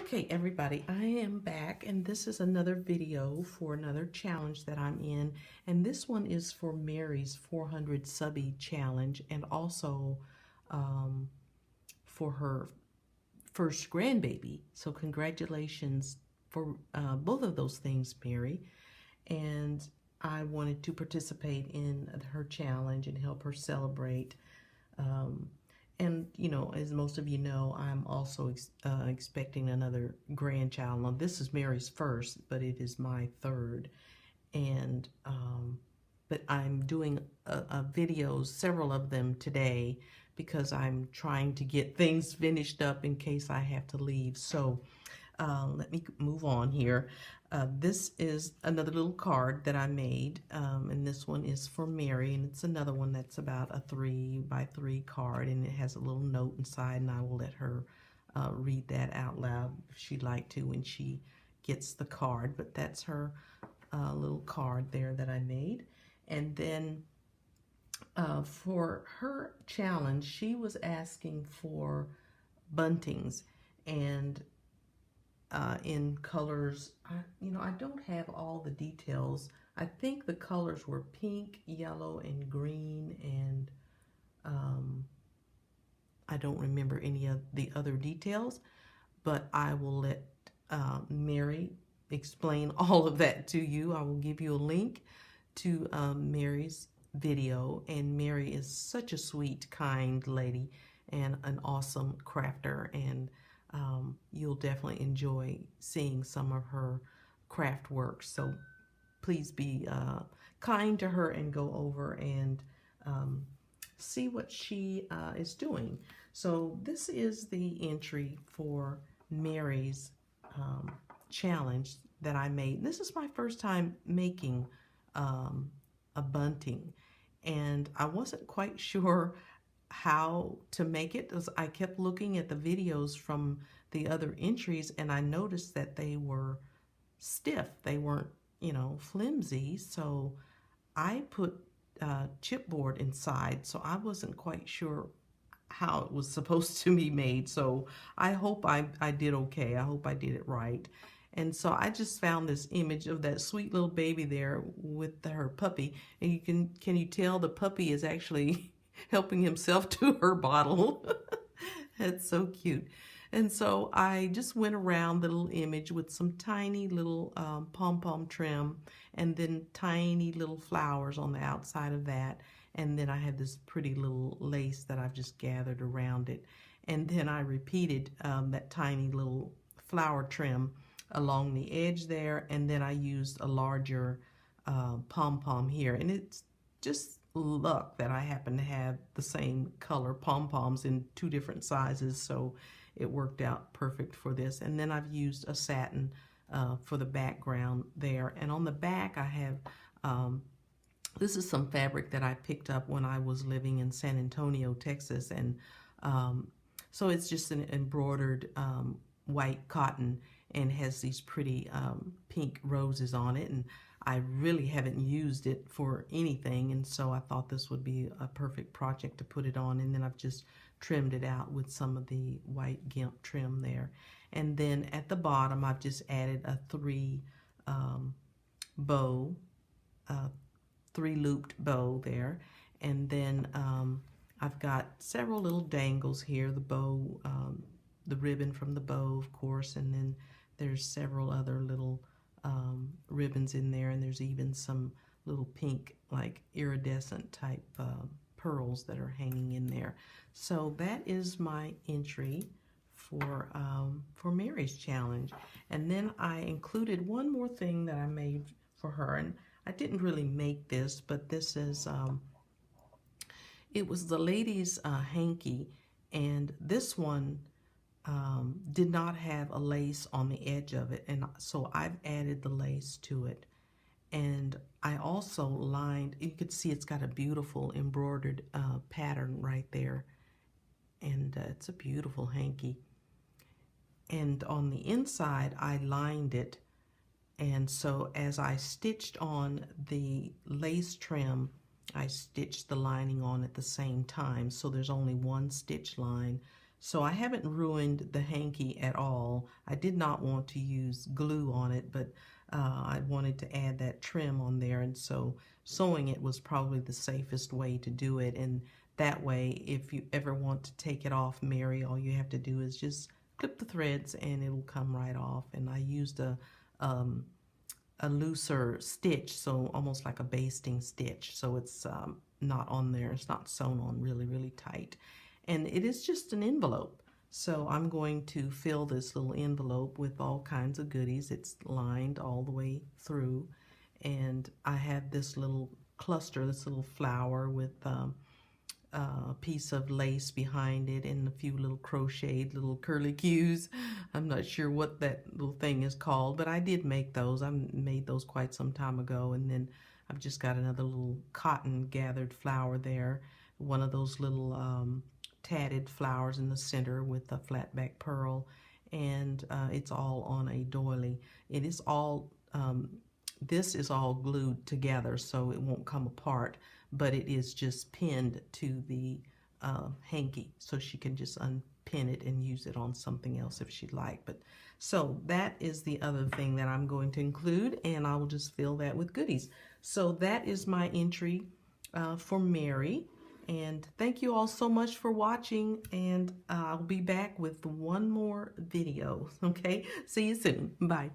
Okay, everybody, I am back, and this is another video for another challenge that I'm in, and this one is for Mary's 400 Subbie challenge, and also for her first grandbaby. So congratulations for both of those things, Mary. And I wanted to participate in her challenge and help her celebrate. And, you know, as most of you know, I'm also expecting another grandchild. Now, this is Mary's first, but it is my third. And, but I'm doing videos, several of them today, because I'm trying to get things finished up in case I have to leave. So let me move on here. This is another little card that I made, and this one is for Mary, and it's another one that's about a 3x3 card, and it has a little note inside, and I will let her read that out loud if she'd like to when she gets the card. But that's her little card there that I made. And then for her challenge, she was asking for buntings, and in colors. I don't have all the details. I think the colors were pink, yellow, and green, and I don't remember any of the other details, but I will let Mary explain all of that to you. I will give you a link to Mary's video, and Mary is such a sweet, kind lady and an awesome crafter, and you'll definitely enjoy seeing some of her craft work. So please be kind to her and go over and see what she is doing. So this is the entry for Mary's challenge that I made. This is my first time making a bunting, and I wasn't quite sure how to make it, because I kept looking at the videos from the other entries, and I noticed that they were stiff. They weren't, flimsy. So I put chipboard inside, so I wasn't quite sure how it was supposed to be made. So I hope I did okay. I hope I did it right. And so I just found this image of that sweet little baby there with her puppy, and can you tell the puppy is actually helping himself to her bottle. That's so cute. And so I just went around the little image with some tiny little pom-pom trim, and then tiny little flowers on the outside of that. And then I had this pretty little lace that I've just gathered around it. And then I repeated that tiny little flower trim along the edge there. And then I used a larger pom-pom here. And it's just luck that I happen to have the same color pom-poms in two different sizes, so it worked out perfect for this. And then I've used a satin for the background there. And on the back I have this is some fabric that I picked up when I was living in San Antonio, Texas, and so it's just an embroidered white cotton and has these pretty pink roses on it, and I really haven't used it for anything, and so I thought this would be a perfect project to put it on. And then I've just trimmed it out with some of the white gimp trim there. And then at the bottom I've just added a three looped bow there. And then I've got several little dangles here, the bow, the ribbon from the bow, of course, and then there's several other little ribbons in there, and there's even some little pink, like iridescent type pearls that are hanging in there. So that is my entry for Mary's challenge. And then I included one more thing that I made for her, and I didn't really make this, but this is it was the lady's hanky, and this one did not have a lace on the edge of it, and so I've added the lace to it. And I also lined, you could see it's got a beautiful embroidered pattern right there, and it's a beautiful hanky. And on the inside I lined it, and so as I stitched on the lace trim, I stitched the lining on at the same time, so there's only one stitch line. So I haven't ruined the hanky at all. I did not want to use glue on it, but I wanted to add that trim on there, and so sewing it was probably the safest way to do it. And that way, if you ever want to take it off, Mary, all you have to do is just clip the threads and it'll come right off. And I used a looser stitch, so almost like a basting stitch, so it's not on there, it's not sewn on really tight, and it is just an envelope. So I'm going to fill this little envelope with all kinds of goodies. It's lined all the way through, and I have this little cluster, this little flower with a piece of lace behind it and a few little crocheted little curly cues. I'm not sure what that little thing is called, but I did make those. I made those quite some time ago. And then I've just got another little cotton gathered flower there, one of those little tatted flowers in the center with a flat back pearl, and it's all on a doily. It is all this is all glued together, so it won't come apart, but it is just pinned to the hanky, so she can just unpin it and use it on something else if she'd like. But so that is the other thing that I'm going to include, and I will just fill that with goodies. So that is my entry for Mary, and thank you all so much for watching, and I'll be back with one more video. Okay, see you soon. Bye.